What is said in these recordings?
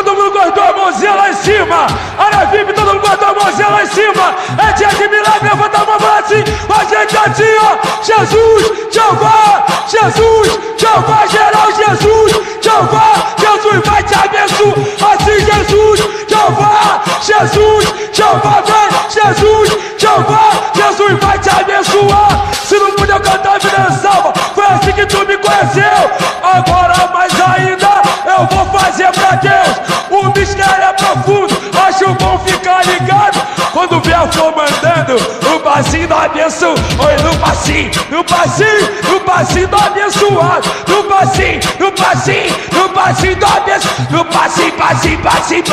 todo mundo guardou a mãozinha lá em cima. Área VIP, todo mundo guardou a mãozinha lá em cima. É dia de milagre, levanta a mão pra assim. A gente assim, ó. Jesus, Jeová, Jesus, Jeová, geral, Jesus, Jeová, Jesus vai te abençoar. Assim, Jesus, Jeová, Jesus, Jeová, vem, Jesus, Jeová, Jesus vai te abençoar. Se não puder cantar, vida salva. Foi assim que tu me conheceu. Agora mais ainda eu vou fazer pra Deus. O mistério é profundo, acho bom ficar ligado. Quando vê a flor mandando o passinho do abençoado. Oi, no passinho, no passinho, no passinho do abençoado. No passinho, no passinho, no passinho do abençoado. No passinho, passinho, passinho,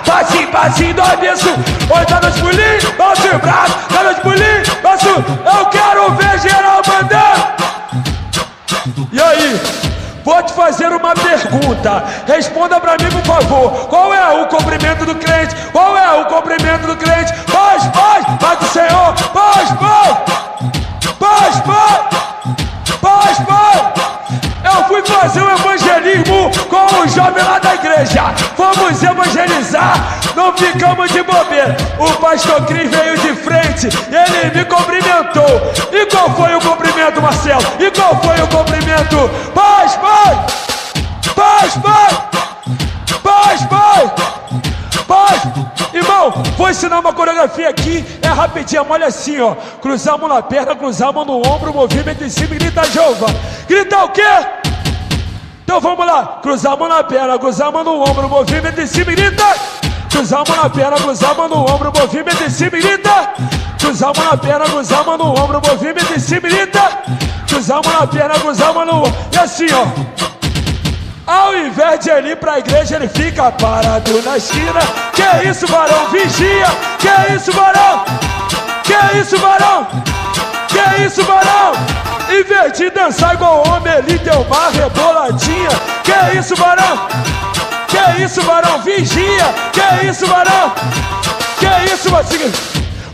passinho, passinho do abençoado. Oi, tá nos pulinhos, balança o braço, tá nos pulinhos, balança. Eu quero ver geral mandando. E aí? Vou te fazer uma pergunta. Responda pra mim, por favor. Qual é o cumprimento do crente? Qual é o cumprimento do crente? Paz, paz, paz do Senhor. Paz, paz. Paz, paz. Paz, paz. Eu fui fazer um evangelismo com o jovem lá da igreja. Fomos evangelizar, não ficamos de bobeira. O pastor Cris veio de frente e ele me cumprimentou. E qual foi o cumprimento, Marcelo? E qual foi o cumprimento? Paz, paz! Paz, paz! Paz, paz! Paz! Irmão, vou ensinar uma coreografia aqui, é rapidinho, olha assim, ó. Cruzar a mão na perna, cruzar a mão no ombro, movimento em cima e grita Jeová. Grita o quê? Então vamos lá, cruzar a mão na perna, cruzar a mão no ombro, movimento em cima e grita. Cruzar a mão na perna, cruzar a mão no ombro, movimento em cima e grita. Cruzar a mão na perna, cruzar a mão no ombro, movimento em cima e grita. Cruzar a mão na perna, cruzar a mão no ombro. E assim, ó. Ao invés de ele ir pra igreja, ele fica parado na esquina. Que isso, varão? Vigia. Que isso, varão? Que isso, varão? Que isso, varão? Em vez de dançar igual homem, ele deu uma reboladinha. Que isso, varão? Que isso, varão? Vigia. Que isso, varão? Que isso, varão?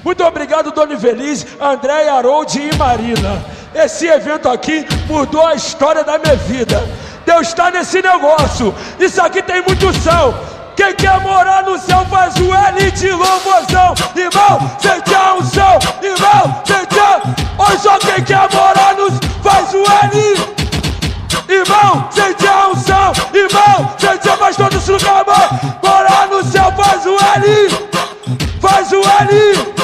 Muito obrigado, Dona Ivelise, André, Harold e Marina. Esse evento aqui mudou a história da minha vida. Deus está nesse negócio. Isso aqui tem muito céu. Quem quer morar no céu faz o L de louvorzão. Irmão, sente a unção. Irmão, sente a... Ou só quem quer morar no céu faz o L. Irmão, sente a unção. Irmão, sente a pastor do lugar. Morar no céu faz o L. Faz o L.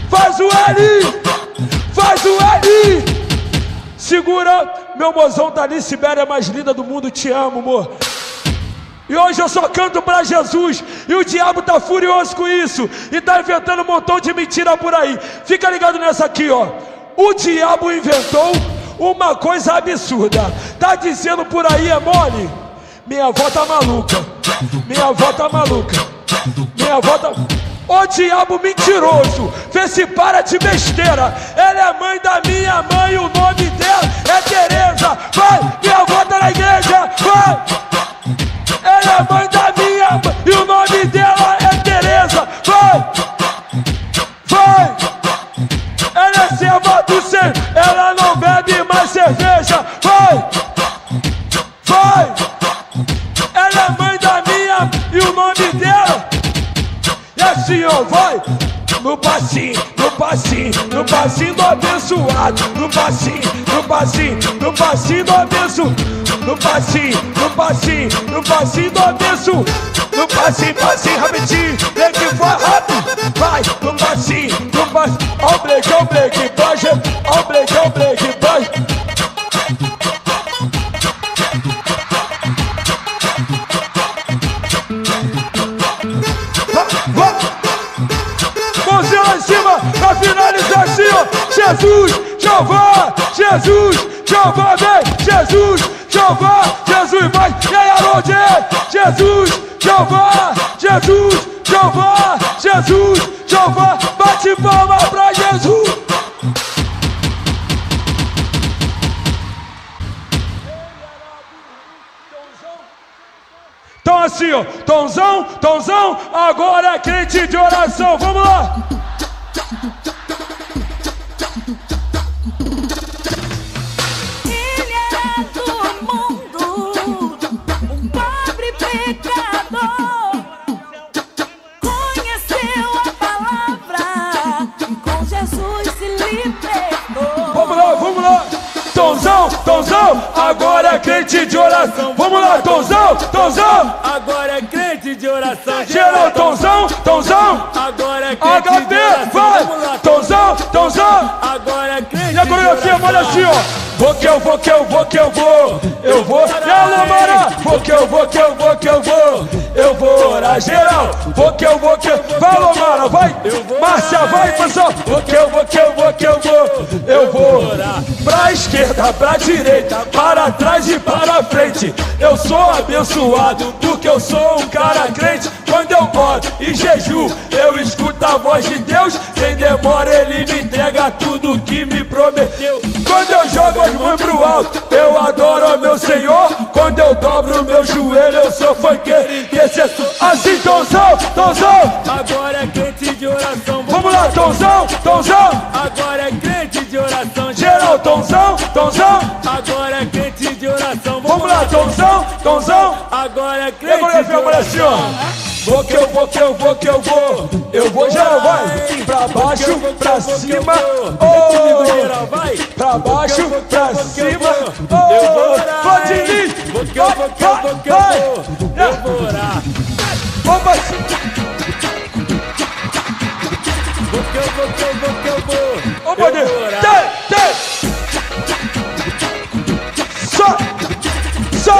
Faz o L. Faz o L. Segura, meu mozão tá ali, Sibéria mais linda do mundo, te amo, amor. E hoje eu só canto pra Jesus. E o diabo tá furioso com isso. E tá inventando um montão de mentira por aí. Fica ligado nessa aqui, ó. O diabo inventou uma coisa absurda. Tá dizendo por aí, é mole? Minha avó tá maluca. Minha avó tá maluca. Minha avó tá... Ô diabo mentiroso, vê se para de besteira. Ela é mãe da minha mãe, o nome dela é Tereza. Vai, minha avó tá na igreja, vai. Ela é mãe da minha mãe e o nome dela é Tereza. Vai, vai. Ela é serva do Senhor, ela não bebe mais cerveja. Vai, vai. Ela é mãe da minha e o nome dela. E assim, ó, vai. No passinho, no passinho, no passinho do abençoado. No passinho, no passinho, no passinho do abençoado. No passinho, no passinho, no passinho do abençoado. No passinho, passinho, rapidinho, tem que vai rápido. Vai, no passinho, no passinho. Ó o break, pode. Ó o break, pode. Mãozinha lá em cima, pra finalizar assim, ó. Jesus, Jeová, Jesus, Jeová, vem. Jesus, Jeová, Jesus, vai. E aí, Harold, Jesus, Jeová, Jesus, Jeová, Jesus, Jeová. Bate palma pra Jesus. Então assim, ó, tonzão, tonzão, agora é crente de oração, vamos lá! Ele era do mundo, um pobre pecador. Tonzão, agora é crente de oração. Vamos lá, Tonzão, Tonzão. Agora é crente de oração. Geral, Tonzão, Tonzão. Agora é crente HB, de oração. vai. Vamos lá, Tonzão, Tonzão. agora é crente. E a coreografia, olha assim, ó. Vou que eu vou, que eu vou, que eu vou. Eu vou. E alô, Mara. Vou que eu vou, que eu vou, que eu vou. Eu vou orar, geral. Vou que eu vou, que eu vou. Vai, alô, Mara, vai. Márcia, vai, pessoal. Vou que eu vou, que eu vou, que eu vou. Eu vou pra esquerda, pra direita, para trás e para frente. Eu sou abençoado porque eu sou um cara crente. Quando eu oro e jejum, eu escuto a voz de Deus. Sem demora ele me entrega tudo que me prometeu. Quando eu jogo as mãos pro alto, eu adoro o meu Senhor. Quando eu dobro o meu joelho, eu sou funkeiro intercessor. Assim, Tonzão, Tonzão. Agora é crente de oração. Vamos lá, Tonzão, Tonzão. Agora é crente de oração. Geral, Tonzão, Tonzão. Agora é crente de oração. Vamos lá, Tonzão, Tonzão. Agora é E crente agora de eu vou assim, ó. oração. Vou que eu vou, que eu vou, que eu vou. Eu vou, geral, vai. Pra baixo, pra cima. Oh, Vai. pra baixo, pra cima. Eu vou Oh, orar. Vladimir. Vou que eu vou, que eu vou, que eu vou. Eu vou orar. Vamos. Vou que eu vou, que eu vou, que eu vou. Ô, Vladimir. Eu vou orar. Só.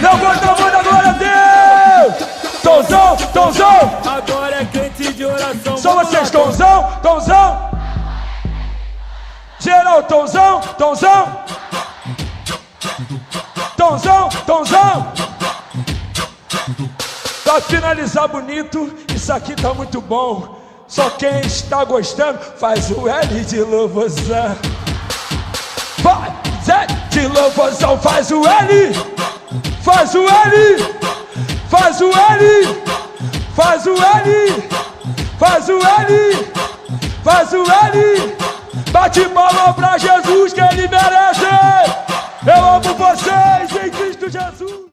Levanta a mão da glória a Deus. Tonzão, Tonzão. Agora é crente de oração. Só Vamos vocês, lá, Tonzão, Tonzão. Geral, Tonzão, Tonzão. Tonzão, Tonzão. Pra finalizar bonito, isso aqui tá muito bom. Só quem está gostando faz o L de louvorzão. Vai, Zé de louvorzão, faz o L. Faz o L. Faz o L. Faz o L. Faz o L. Faz o L. Bate palma pra Jesus que ele merece. Eu amo vocês em Cristo Jesus.